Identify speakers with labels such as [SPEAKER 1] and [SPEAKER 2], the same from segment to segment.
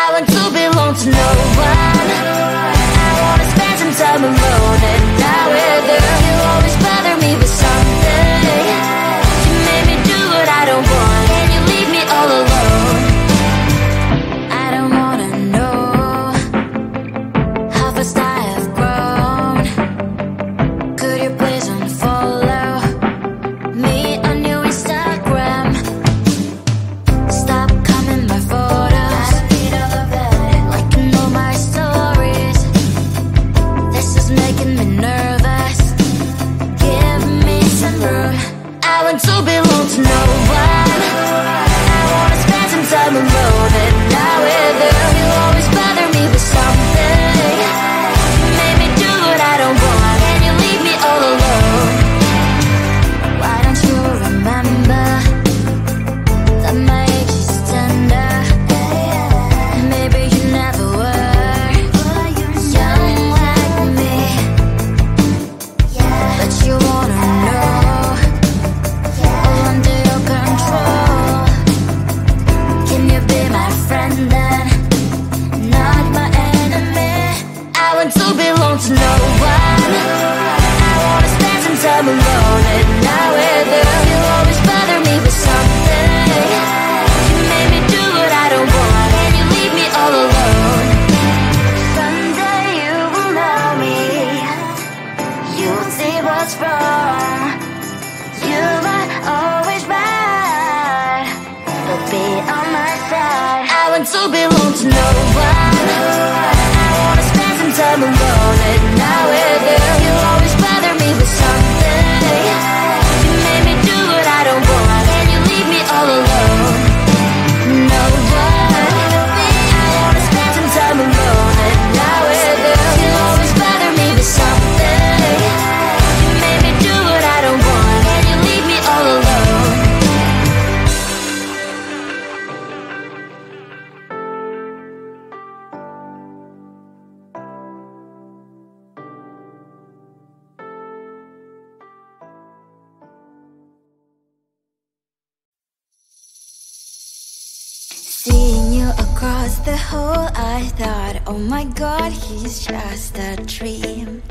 [SPEAKER 1] I want to belong to no one. I wanna spend some time alone and die with her. You always bother me with something. You made me do what I don't want, and you leave me all alone. I don't wanna know how fast I have grown. Could you please unfollow me on your Instagram? Stop coming my photos. I read all of that, liking all my stories. This is making me nervous. Give me some room. I want to belong to no one. I wanna spend some time alone and not with her. You always bother me with something. You made me do what I don't want, and you leave me all alone. Why don't you remember that my age is tender? Maybe you never were young like me, but you wanna know all under your control. Can you be my friend then, not my enemy? I want to belong to no one. I wanna spend some time alone and not with her. You always bother me with something. You made me do what I don't want, and you leave me all alone. Someday you will know me. You'll see what's wrong. You might always right, but be on my side. I want to belong to no one. I wanna spend some time alone and not with her. You always bother me with something. You made me do what I don't want, and you leave me all alone. No one. I wanna spend some time alone and not with her. You always bother me with something. You made me do what I don't want, and you leave me all alone. Seeing you across the hall, I thought, oh my god, he's just a dream.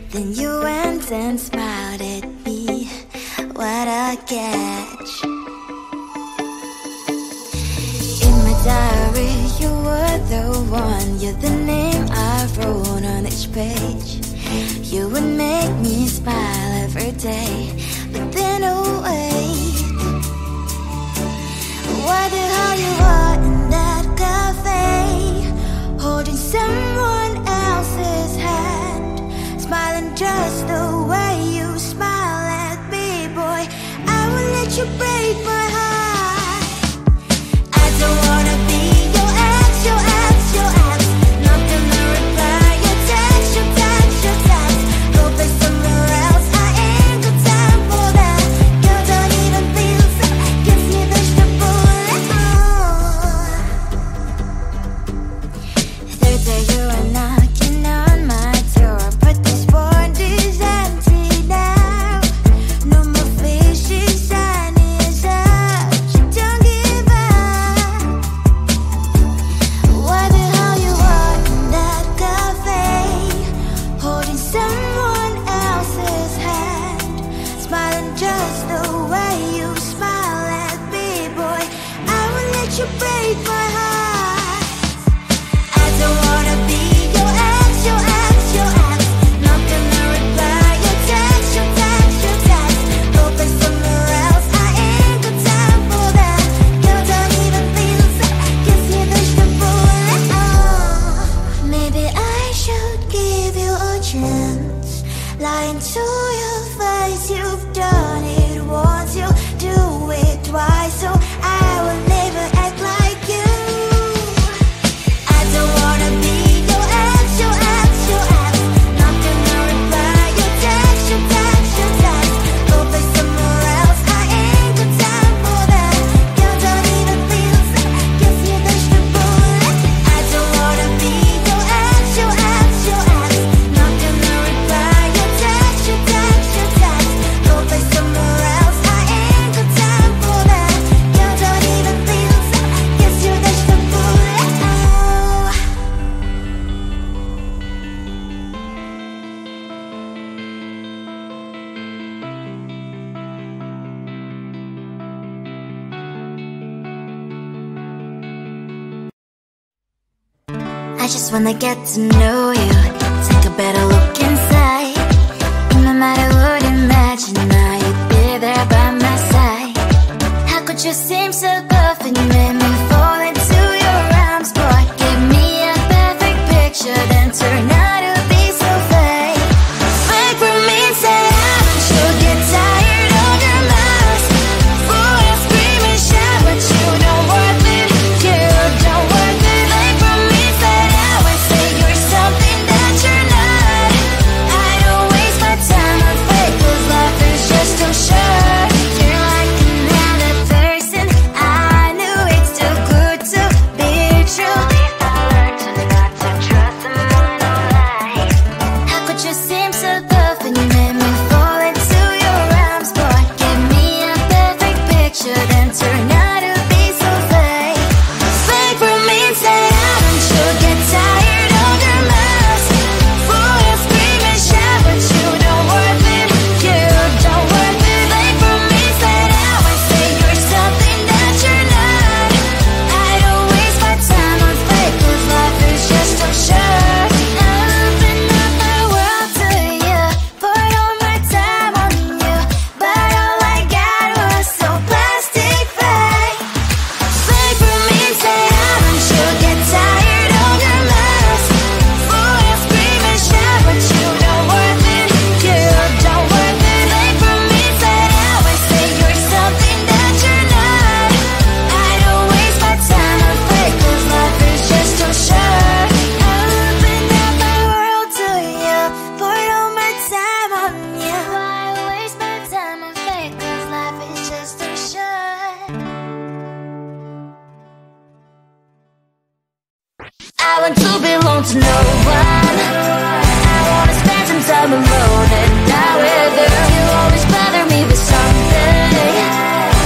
[SPEAKER 1] Then you went and smiled at me. What a catch. In my diary, you were the one. You're the name I wrote on each page. You would make me smile every day. But then, oh wait, why the hell you are in that cafe, holding someone else's hand, smiling just the way you smile at me, boy? I will let you break my heart. I don't wanna be your ex, your ex, your ex. Not gonna reply your text, your text, your text. Go play somewhere else, I ain't got time for that. Girl, don't even feel so, gives me vegetable. Third day you are knocking on my door, but this board is empty now. No more fishy, sunny is I just wanna get to know you, take a better look inside. No matter what, imagine now you'd be there by my side. How could you seem so good when you made me fall into your arms, boy? Give me a perfect picture, then turn out to be so fake. Fake for me, say haven't you get tired of your mask? Boy, I scream and shout, but you don't worth it, you don't worth it. Fake for me, say I would say you're something that you're not. I don't waste my time on fake, 'cause life is just too short. You're like another person, I knew it's too good to be true. I learned to not to trust someone online. How could you seem so good when you made me fall into your arms, boy? Give me a perfect picture, then turn out to be so fake. Fake for me, say haven't you get tired of your mask? Boy, I scream and shout, but you don't worth it, you don't worth it. Fake for me, say I would say you're something that you're not. I don't waste my time on fake, 'cause life is just too short. Open up my world to you, poured all my time on you, but all I got was so plastic fake. Fake for me, say haven't you get tired of your mask? Boy, I scream and shout, but you don't worth it, you don't worth it. Fake for me, say I would say you're something that you're not. I don't waste my time on fake, 'cause life is just too short. Open up my world to you, poured all my time on you. Why waste my time on fake, 'cause life is just too short. I want to belong to no one. I wanna spend some time alone and die with you. You always bother me with something.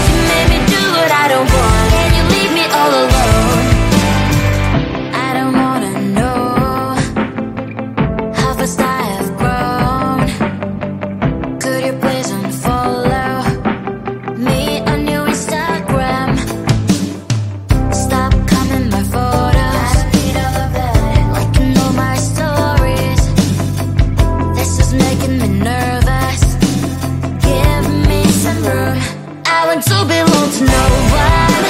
[SPEAKER 1] You made me do what I don't want, and you leave me all alone. I don't wanna know how fast I have grown. Could you please unfollow me on your Instagram? Stop commenting my photos, liking all my stories. This is making me nervous. Give me some room. I want to belong to no one.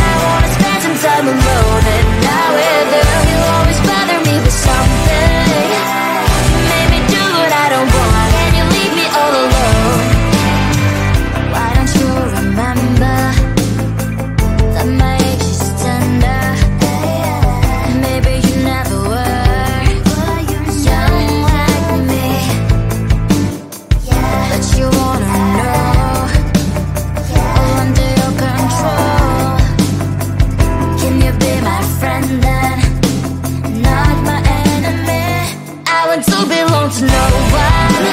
[SPEAKER 1] I wanna spend some time alone and not with you. You always bother me with something. You made me do what I don't want, and you leave me all alone. Why don't you remember that my age is tender? Maybe you never were young like me, but you wanna know all under your control. Can you be my friend then, not my enemy? I want to belong to no one.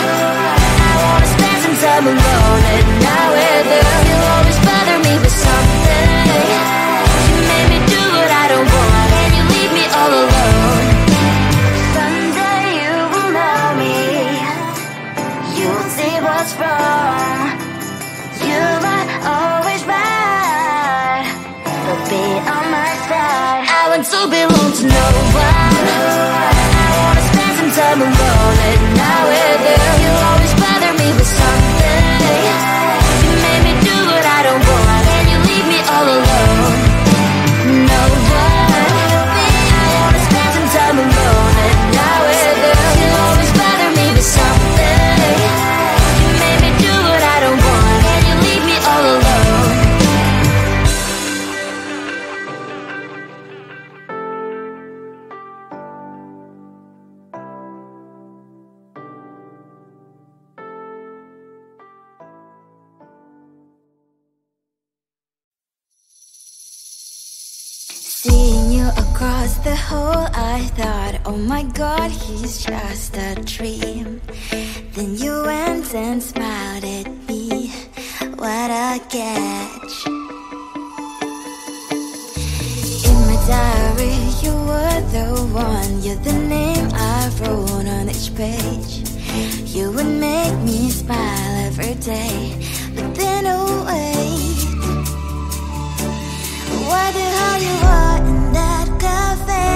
[SPEAKER 1] I wanna spend some time alone and not with you. You always bother me with something. You made me do what I don't want, and you leave me all alone. Someday you will know me, you'll see what's wrong. You are always right, so be on my side. I want to belong to no one. I wanna spend some time alone and not with you. You always bother me with something. You made me do what I don't want, and you leave me all alone. No one. I wanna spend some time alone and not with you. You always bother me with something. You made me do what I don't want, and you leave me all alone. Seeing you across the hall, I thought, oh my god, he's just a dream. Then you went and smiled at me. What a catch. In my diary, you were the one. You're the name I wrote on each page. You would make me smile every day. But then, oh wait, why the hell you are in that cafe?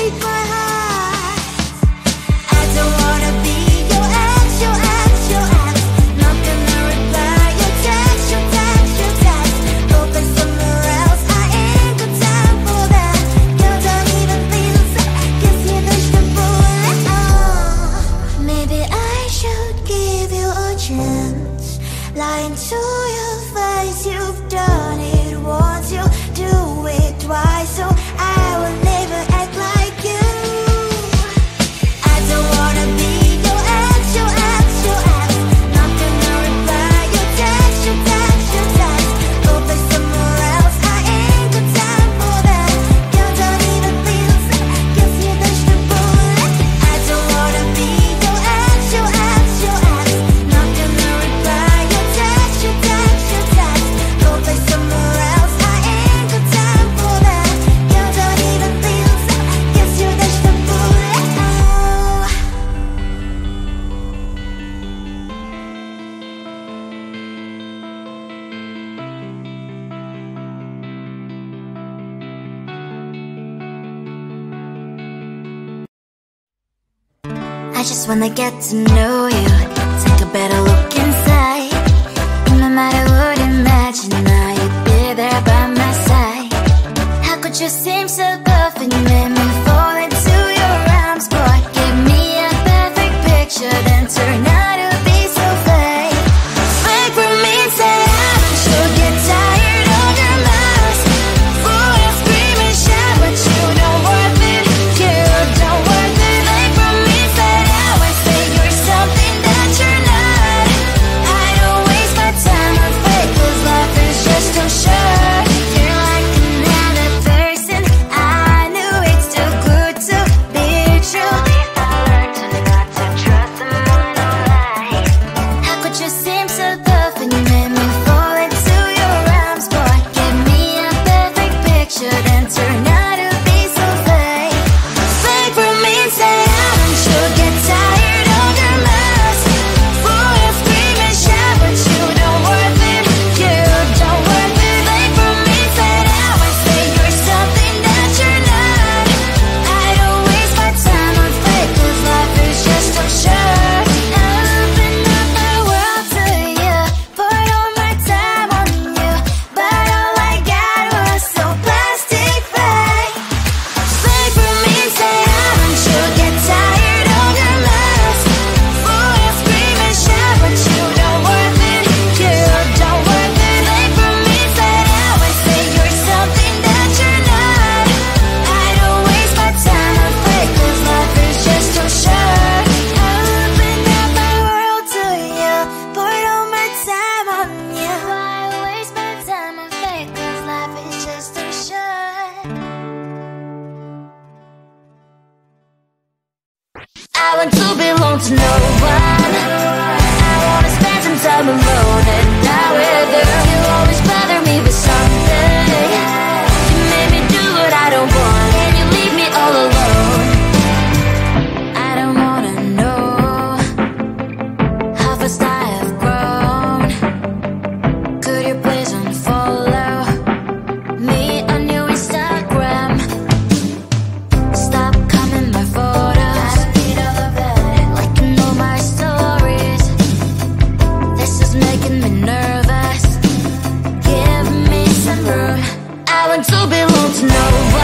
[SPEAKER 1] break my heart. I don't wanna be your ex, your ex, your ex. Not gonna reply your text, your text, your text. Open somewhere else, I ain't got time for that. You don't even feel sad, guess you dodged the bullet. Oh, maybe I should give you a chance. Lying to your face, you've done it once, you do it twice, so I will never act like you. I don't wanna be your ex, your ex, your ex. Not gonna reply your text, your text, your text. Open somewhere else, I ain't got time for that. You don't even feel sad, guess you dodged the bullet. I don't wanna be your ex, your ex, your ex. Not gonna reply your text, your text, your text. Open somewhere else, I ain't got time for that. You don't even feel sad, guess you dodged the bullet. Oh. I just wanna get to know you, take a better look inside. No matter what, imagine now you'd be there by my side. How could you seem so perfect, you made me fall into your arms, boy. Give me a perfect picture, then turn out to be so fake. Fake for me, say I'm sure get tired of your mask. Fool and scream and shout, but you don't worth it, you don't worth it. Fake for me, say I always say you're something that you're not. I don't waste my time on fake, 'cause life is just too short. You're like another person, I knew it's too good to be true. I learned to not to trust someone online. How could you seem so perfect, you made me fall into your arms, boy. Give me a perfect picture, then turn out to be so fake. Fake for me, say I'm sure get tired of your mask. Fool and scream and shout, but you don't worth it, you don't worth it. Fake for me, say I always say you're something that you're not. I don't waste my time on fake, 'cause life is just too short. Open up my world to you, put all my time on you, but all I got was so plastic fake. Fake for me, say I'm sure get tired of your mask. Fool and scream and shout, but you don't worth it, you don't worth it. Fake for me, say I always say you're something that you're not. I don't waste my time on fake, 'cause life is just too short. Open up my world to you, put all my time on you. Why waste my time on fake, 'cause life is just too short. I want to belong to no one. I wanna spend some time alone and die with you. You always bother me with something. You made me do what I don't want, and you leave me all alone. I don't wanna know how fast I have grown. Could you please unfollow me on your Instagram? Stop coming my photos. I don't need all of that. Like you know my stories. This is making me nervous. Give me some room. I want to belong to no one.